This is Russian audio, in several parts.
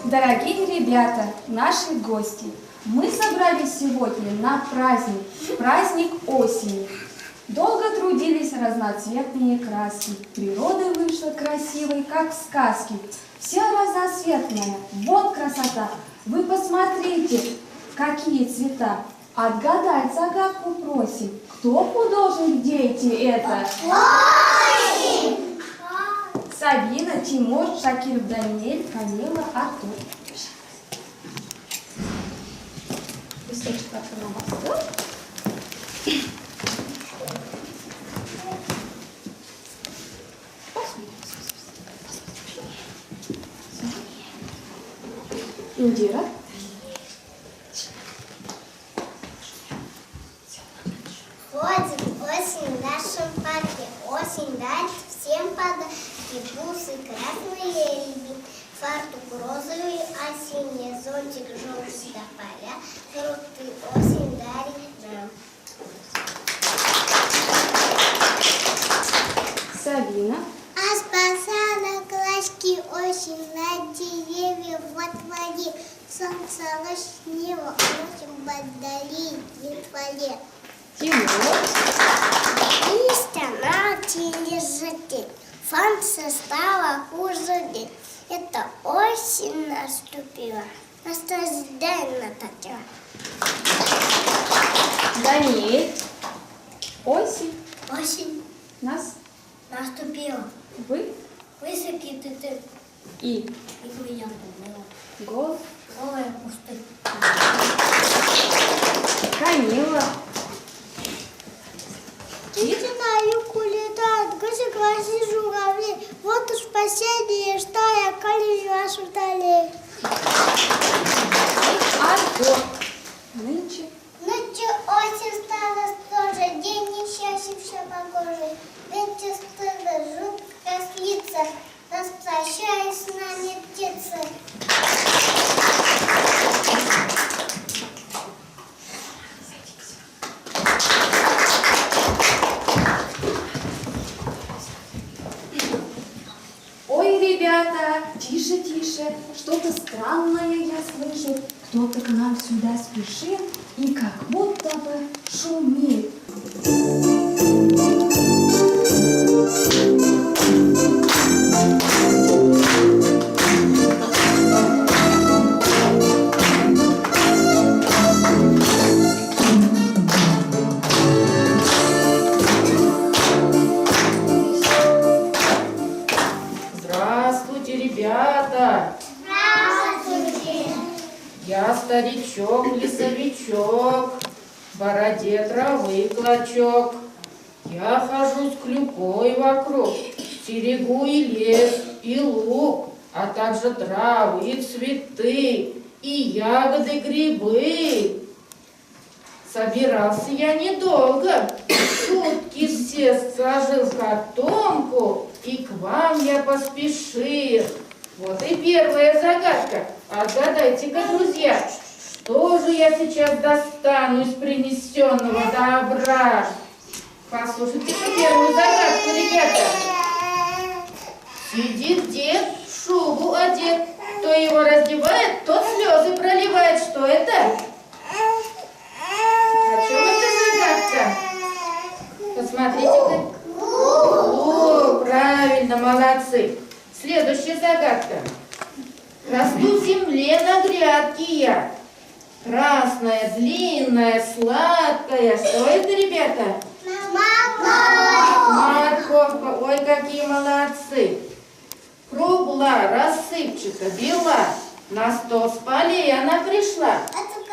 Дорогие ребята, наши гости, мы собрались сегодня на праздник осени. Долго трудились разноцветные краски, природа вышла красивой, как в сказке. Вся разноцветная, вот красота, вы посмотрите, какие цвета. Отгадать загадку просим, кто художник, дети, это? Осень! Сабина, Тимур, Шакир, Даниэль, Камила, Артур. Листочек на вас. Индира. Ходим осень в нашем парке, осень дарит всем подарки, бусы красные рябины, фартук розовый осенний, зонтик желтый до поля, фрукты осень дарит нам. Сабина. А с посадок клочки осень на деревья в отводе, солнце лоснило, осень поддали ветволе. Тимур. Листья на тележите, солнце стало хуже день. Это осень наступила, наслаждение нататила. Даниэль. Осень. Осень Нас. наступила, Вы. высокий ты И. меня помыла, Гол. голая пустыня. Камила. Птицы на юг улетают, гуси, кваси, журавли. Вот уж последнее, что я колю вашу вдали. Артур. Нынче. Ночью осень стала строже, день несчастья все похожий. Ветер стыда жутко слится, распрощаясь с нами птицы. Ой, ребята, тише, тише, что-то странное я слышу. Кто-то к нам сюда спешит и как будто бы шумит. Здравствуйте, ребята! Здравствуйте! Я старичок-лесовичок, в бороде травы клочок. Я хожу с клюкой вокруг, стерегу и лес, и луг, а также травы, и цветы, и ягоды, грибы. Собирался я недолго, шутки все сложил в котомку, и к вам я поспешил. Вот и первая загадка. Отгадайте-ка, друзья, что же я сейчас достану из принесенного добра? Послушайте-ка первую загадку, ребята. Сидит дед, в шубу одет, кто его раздевает, тот слезы проливает. Что это? О чем эта загадка? Посмотрите-ка. О, правильно, молодцы. Следующая загадка. Расту в земле на грядке я. Красная, длинная, сладкая. Что это, ребята? Морковка. Ой, какие молодцы. Кругла, рассыпчата, бела. На 100 с полей она пришла.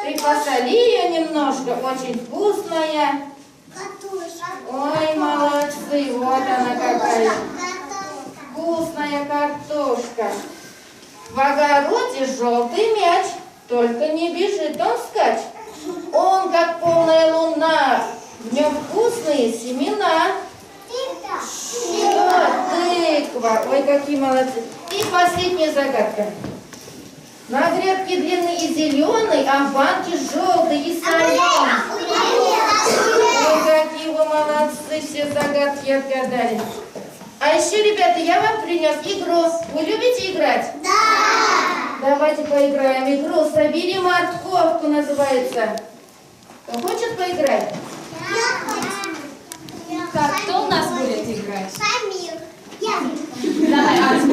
Ты посоли ее немножко, очень вкусная. Ой, молодцы, вот она какая. Вкусная картошка. В огороде желтый мяч, только не бежит он скач. Он как полная луна, в нем вкусные семена. Тыква. Ой, какие молодцы. И последняя загадка. На грядке длинный и зеленый, а в банке желтый и соленый. Ой, какие вы молодцы, все загадки отгадали. А еще, ребята, я вам принес игру. Вы любите играть? Да! Давайте поиграем игру. Собери морковку называется. Кто хочет поиграть? Так, кто у нас будет играть? Самир. Я. Давай, Ася.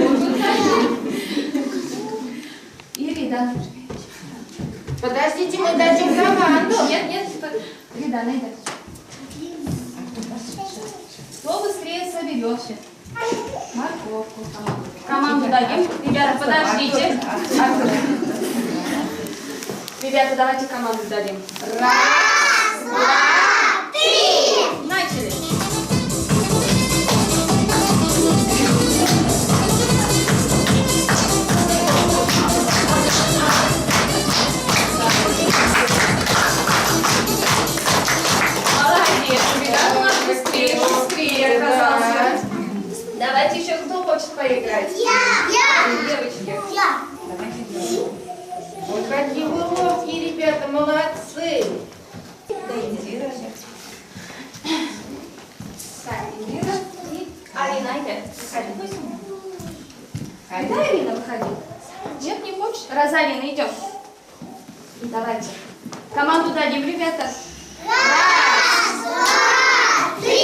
Ирида. Подождите, мы дадим команду. Нет, Ирида, найди. Кто быстрее соберет сейчас? Морковку. Команду дадим. Ребята, подождите. Ребята, давайте команду дадим. Раз, два, три. Начали. Молодец, ребята, у нас быстрее оказался. Давайте еще кто хочет поиграть? Я. Девочки. Я. Вот какие вы ловкие, ребята, молодцы. Так, Ирина и Арина, иди. Выходи. Да, Ирина, выходи. Нет, не хочешь? Розалина, идем. Давайте. Команду дадим, ребята. Раз, два, три.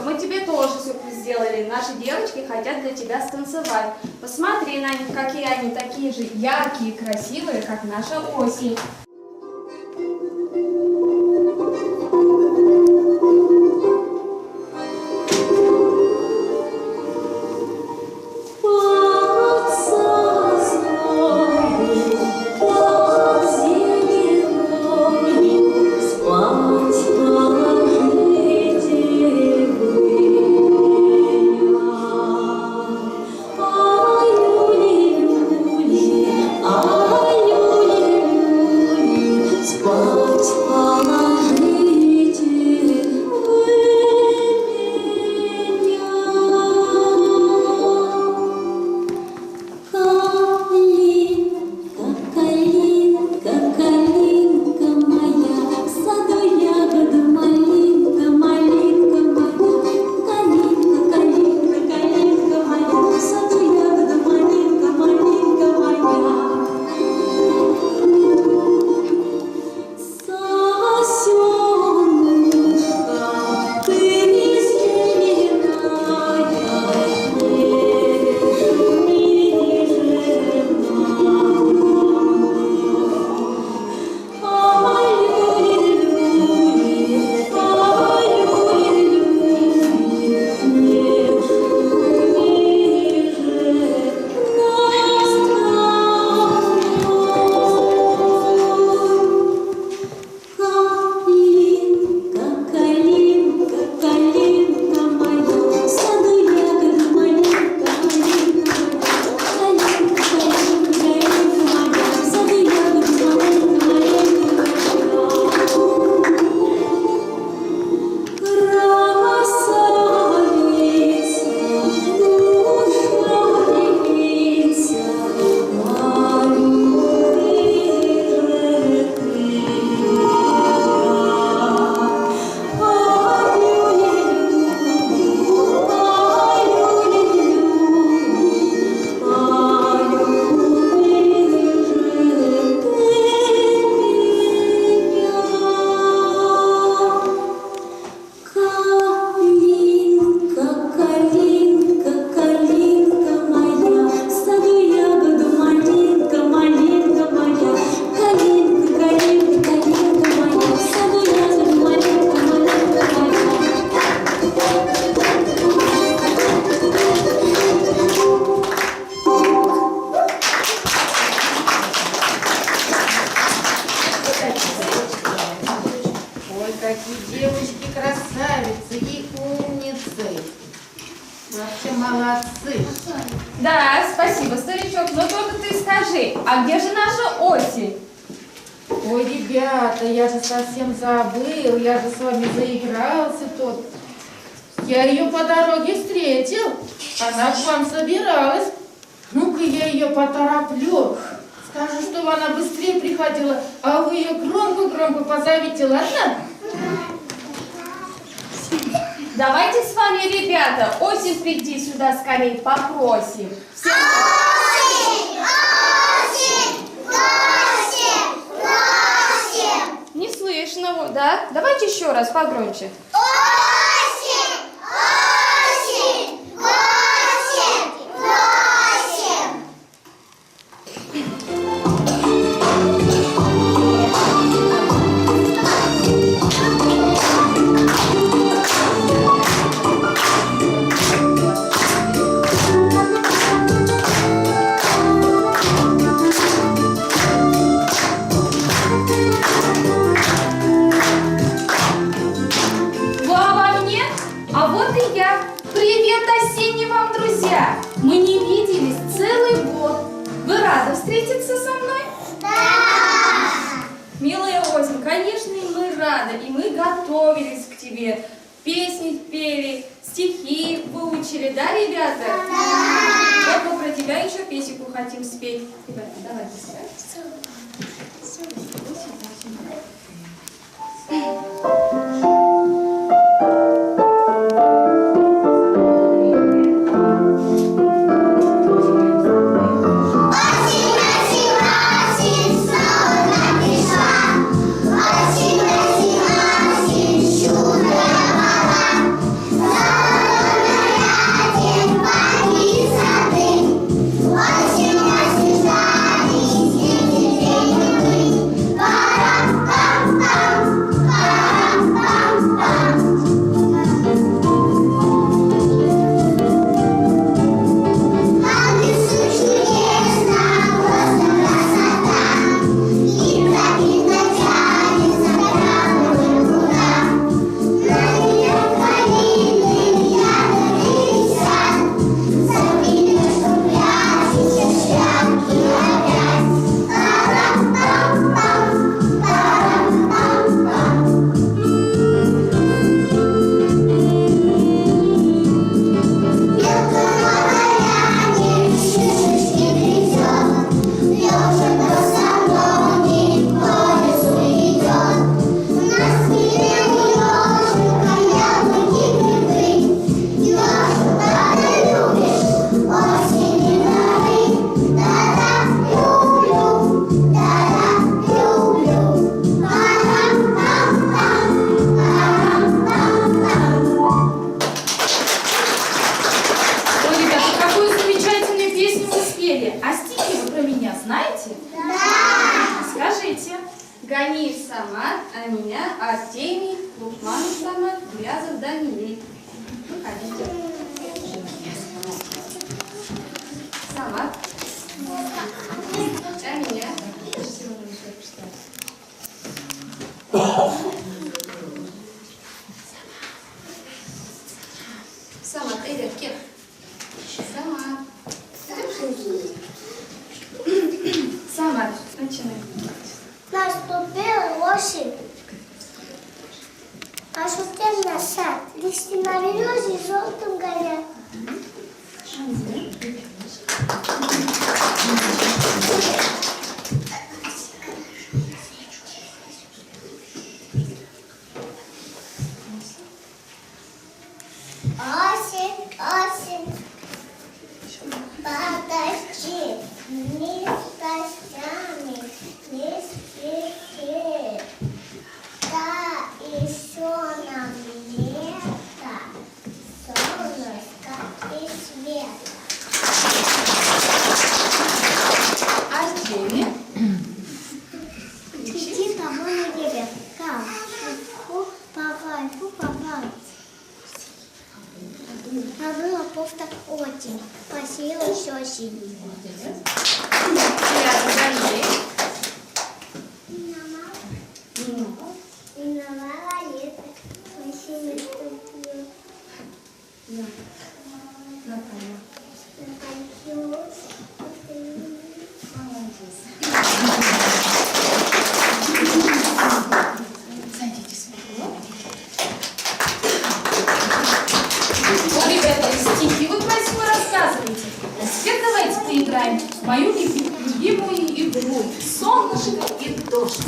Мы тебе тоже сюрприз сделали. Наши девочки хотят для тебя станцевать. Посмотри на них, какие они такие же яркие и красивые, как наша осень. Ой, Вообще молодцы. Да, спасибо, старичок, но только ты скажи, а где же наша осень? Ой, ребята, я же совсем забыл, я же с вами заигрался тут. Я ее по дороге встретил, она к вам собиралась. Ну-ка я ее потороплю. Скажу, чтобы она быстрее приходила, а вы ее громко-громко позовите, ладно? Давайте с вами, ребята, осень, приди сюда скорее, попросим. Всем... Не слышно, вот, да? Давайте еще раз погромче. Мы не виделись целый год. Вы рады встретиться со мной? Да! Милая осень, конечно, и мы рады, и мы готовились к тебе. Песни пели, стихи выучили, да, ребята? Да! Вот мы про тебя еще песенку хотим спеть. Ребята, давайте сядь. Ганеев Самат, а меня Артемий, Лукманов Самат, Грязов Даниил. Выходите. Самат. А меня? Самат, Эля, кем? Самат. Самат, начинай. Наступила осень. Пожелтел наш сад. Листья на березе желтым горят. Осень, осень, подожди, не стащами, не спеши. Да еще нам лето, солнышко и свет. Артемий. Иди домой на небе, там, попал. А было просто очень, посеялась осень. Грязов Даниил. Виновала лето, осень наступила. На полях. Молодец. Садитесь. Ну, ребята, стихи вы красиво рассказываете. А теперь давайте поиграем в мою любимую игру «Солнышко и дождь».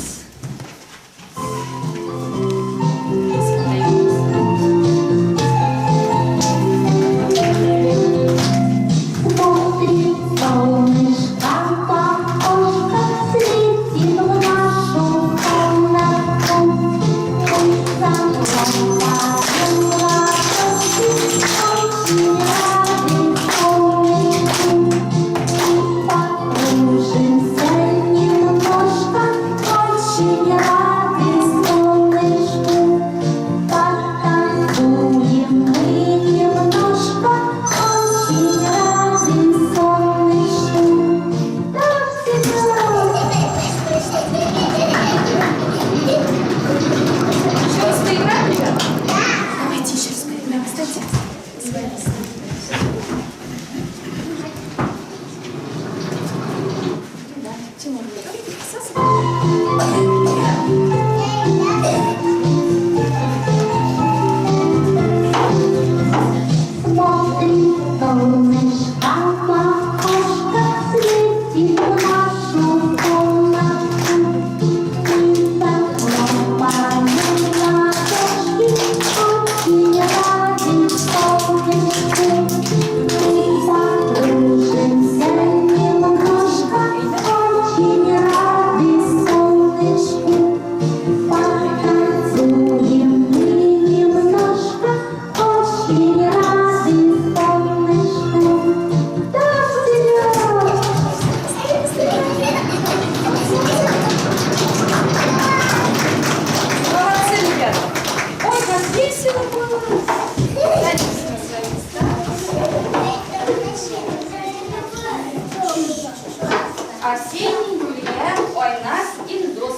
Осенний гуляем, ой, нас индос.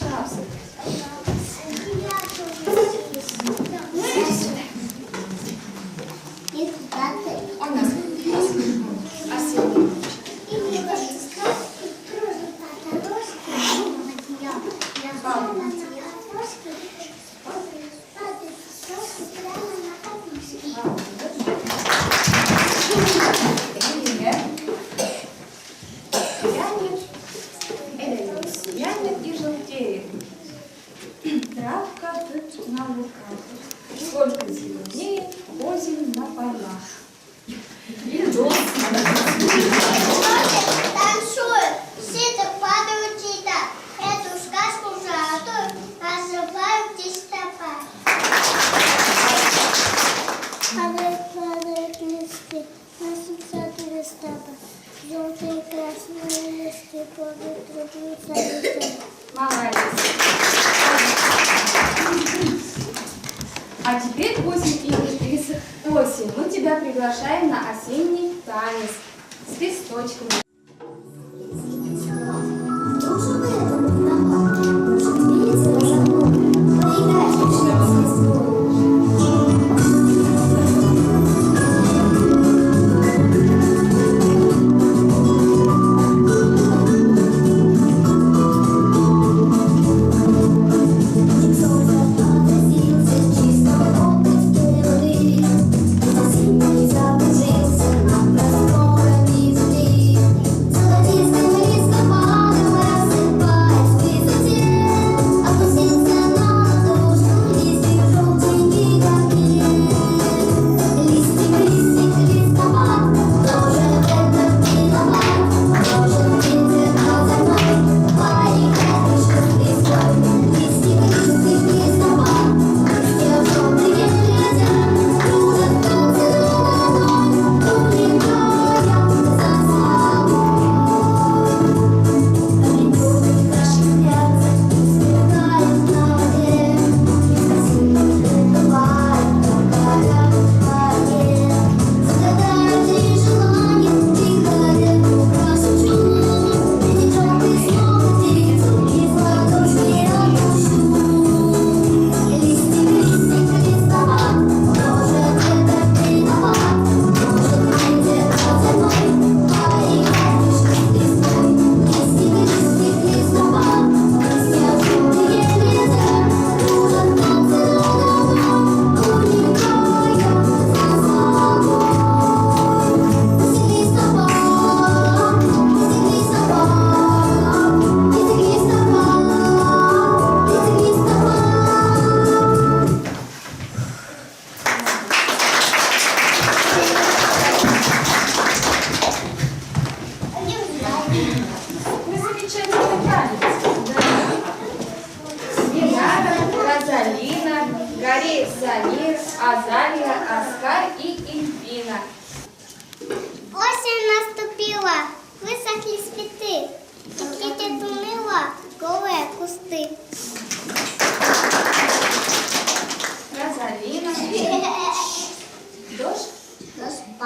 Пожалуйста. У нас осенний. Сиянет и желтеет, травка тут на луках, сколько зеленеет осень на полях. Индос. Танцуют, сито падают чьи-то, эту сказку золотую называют листопад. Падают листы, носятся листопад, желтые красные листы по ветру двигаются. Молодец. А теперь осень, мы тебя приглашаем на осенний танец с листочками. Зимний запах на просторах земли.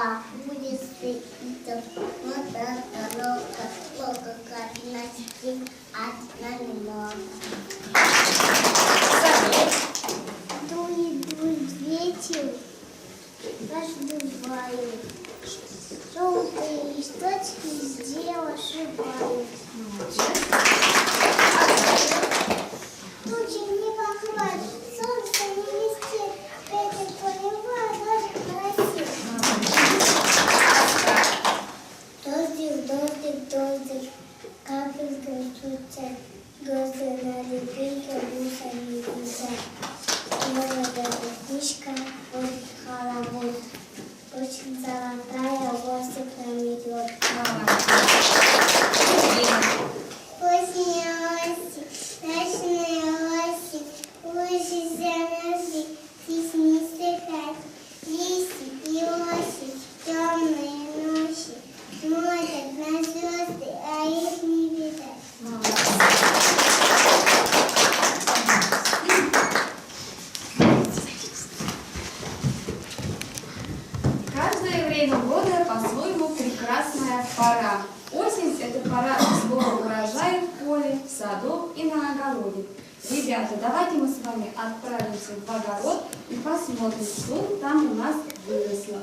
голова будет стоять. Вот это лока, как носки, одна немного. Дует ветер, раздувает. Желтые листочки сделала ошибают. Тучи не похвалишь, солнце не блестит, ветер поливает, дождь моросит. Дождик, капелька стучат, грозы на репейке, буса не летят. Молодая птичка, вот хоровод, очень золотая, лосик нам идет. Осень, ночные осень, лучи замерзли, здесь не слыхать. Листья и осень, темные ночи, смотрят на звезды, а их не видать. Каждое время года по-своему прекрасная пора. Осень – это пора сбора урожая в поле, в саду и на огороде. Ребята, давайте мы с вами отправимся в огород и посмотрим, что там у нас выросло.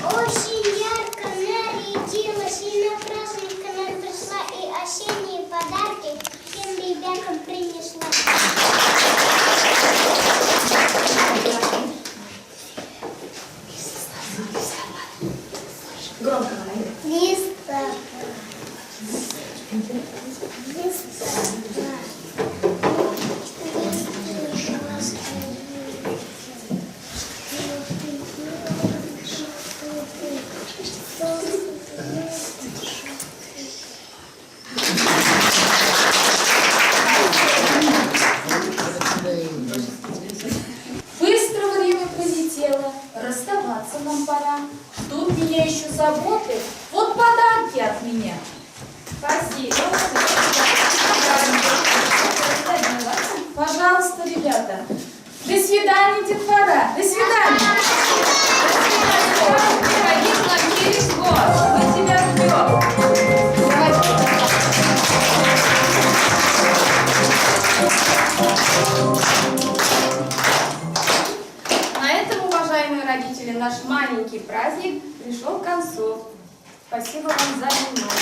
Очень ярко нарядилась, и на праздник она пришла, и осенние подарки всем ребятам принесла. Громко говори. Листопад. Быстро время пролетело, расставаться нам пора. Тут меня еще заботы. Вот подарки от меня. Спасибо. Пожалуйста, ребята. До свидания, детвора. До свидания. Приходи к нам через год. Мы тебя ждем. На этом, уважаемые родители, наш маленький праздник пришел к концу. Спасибо вам за внимание.